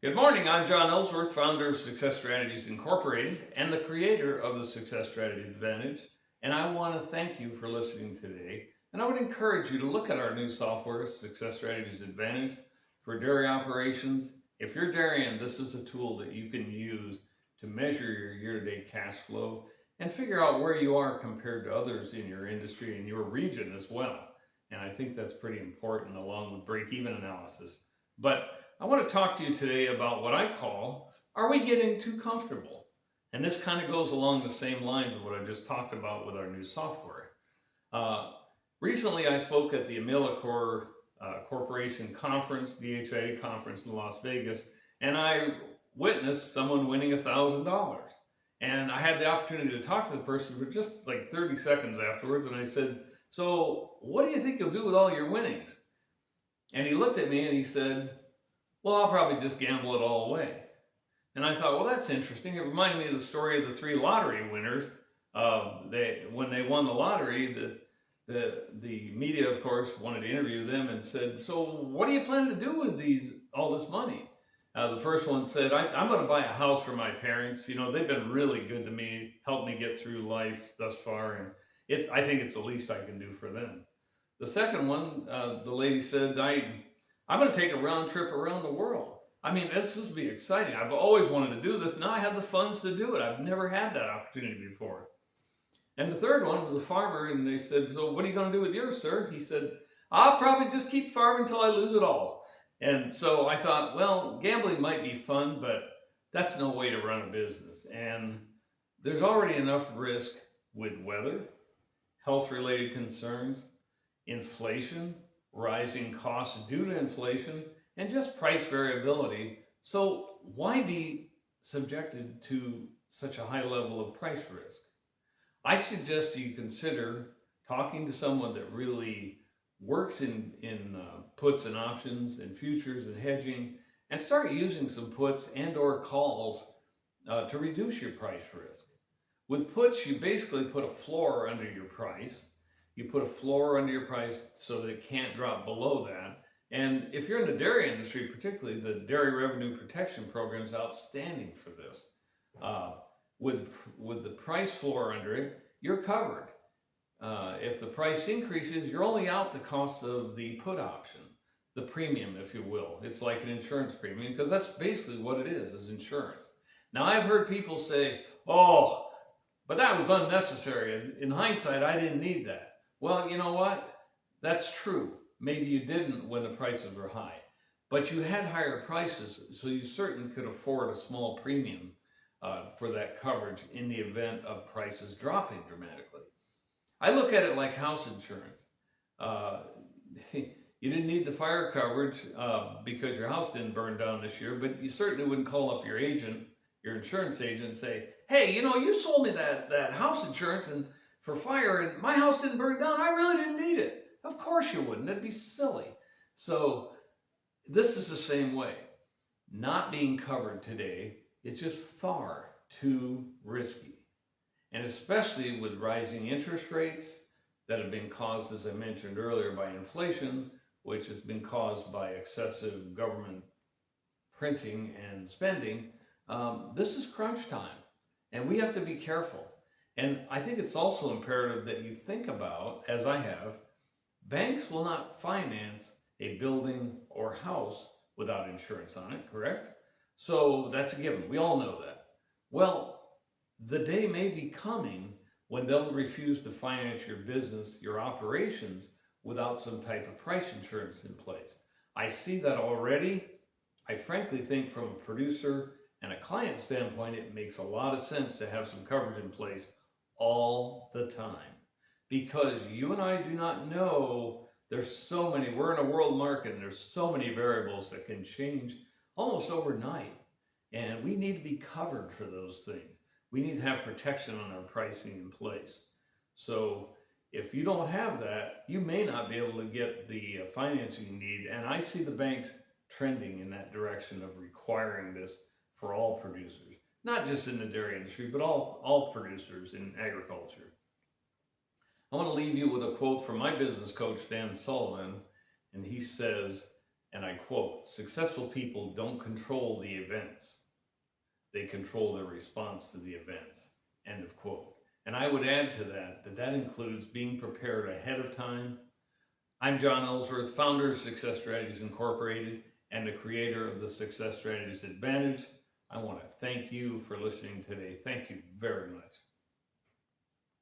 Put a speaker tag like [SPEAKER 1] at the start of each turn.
[SPEAKER 1] Good morning. I'm John Ellsworth, founder of Success Strategies Incorporated and the creator of the Success Strategy Advantage. And I want to thank you for listening today. And I would encourage you to look at our new software, Success Strategies Advantage, for dairy operations. If you're dairying, this is a tool that you can use to measure your year-to-date cash flow and figure out where you are compared to others in your industry and your region as well. And I think that's pretty important along with break-even analysis. But I want to talk to you today about what I call, are we getting too comfortable? And this kind of goes along the same lines of what I just talked about with our new software. Uh, Recently, I spoke at the Amillicor Corporation Conference, DHA conference in Las Vegas, and I witnessed someone winning $1,000. And I had the opportunity to talk to the person for just like 30 seconds afterwards, and I said, "So, what do you think you'll do with all your winnings?" And he looked at me and he said, "Well, I'll probably just gamble it all away." And I thought, well, that's interesting. It reminded me of the story of the three lottery winners. When they won the lottery, the media, of course, wanted to interview them and said, "So, what do you plan to do with all this money?" The first one said, "I'm going to buy a house for my parents. You know, they've been really good to me, helped me get through life thus far, and I think it's the least I can do for them." The second one, the lady said, I'm going to take a round trip around the world. I mean, this would be exciting. I've always wanted to do this. Now I have the funds to do it. I've never had that opportunity before. And the third one was a farmer, and they said, "So what are you going to do with yours, sir?" He said, "I'll probably just keep farming until I lose it all." And so I thought, well, gambling might be fun, but that's no way to run a business. And there's already enough risk with weather, health-related concerns, inflation, rising costs due to inflation, and just price variability. So why be subjected to such a high level of price risk? I suggest you consider talking to someone that really works in puts and options and futures and hedging, and start using some puts and or calls to reduce your price risk. With puts, you basically put a floor under your price. You put a floor under your price so that it can't drop below that. And if you're in the dairy industry, particularly, the Dairy Revenue Protection Program is outstanding for this. With the price floor under it, you're covered. If the price increases, you're only out the cost of the put option, the premium, if you will. It's like an insurance premium, because that's basically what it is insurance. Now, I've heard people say, "Oh, but that was unnecessary. In hindsight, I didn't need that." Well, you know what? That's true. Maybe you didn't when the prices were high, but you had higher prices, so you certainly could afford a small premium for that coverage in the event of prices dropping dramatically. I look at it like house insurance. Uh, you didn't need the fire coverage because your house didn't burn down this year, but you certainly wouldn't call up your agent, your insurance agent, and say, "Hey, you sold me that house insurance and for fire, and my house didn't burn down. I really didn't need it." Of course you wouldn't. That'd be silly. So this is the same way. Not being covered today is just far too risky. And especially with rising interest rates that have been caused, as I mentioned earlier, by inflation, which has been caused by excessive government printing and spending, this is crunch time. And we have to be careful. And I think it's also imperative that you think about, as I have, banks will not finance a building or house without insurance on it, correct? So that's a given. We all know that. Well, the day may be coming when they'll refuse to finance your business, your operations, without some type of price insurance in place. I see that already. I frankly think from a producer and a client standpoint, it makes a lot of sense to have some coverage in place all the time, because you and I do not know. We're in a world market, and there's so many variables that can change almost overnight, and we need to be covered for those things. We need to have protection on our pricing in place. So if you don't have that, you may not be able to get the financing you need, and I see the banks trending in that direction of requiring this for all producers, not just in the dairy industry, but all producers in agriculture. I want to leave you with a quote from my business coach, Dan Sullivan, and he says, And I quote, "Successful people don't control the events, they control their response to the events." End of quote. And I would add to that that includes being prepared ahead of time. I'm John Ellsworth, founder of Success Strategies Incorporated and the creator of the Success Strategies Advantage. I want to thank you for listening today. Thank you very much.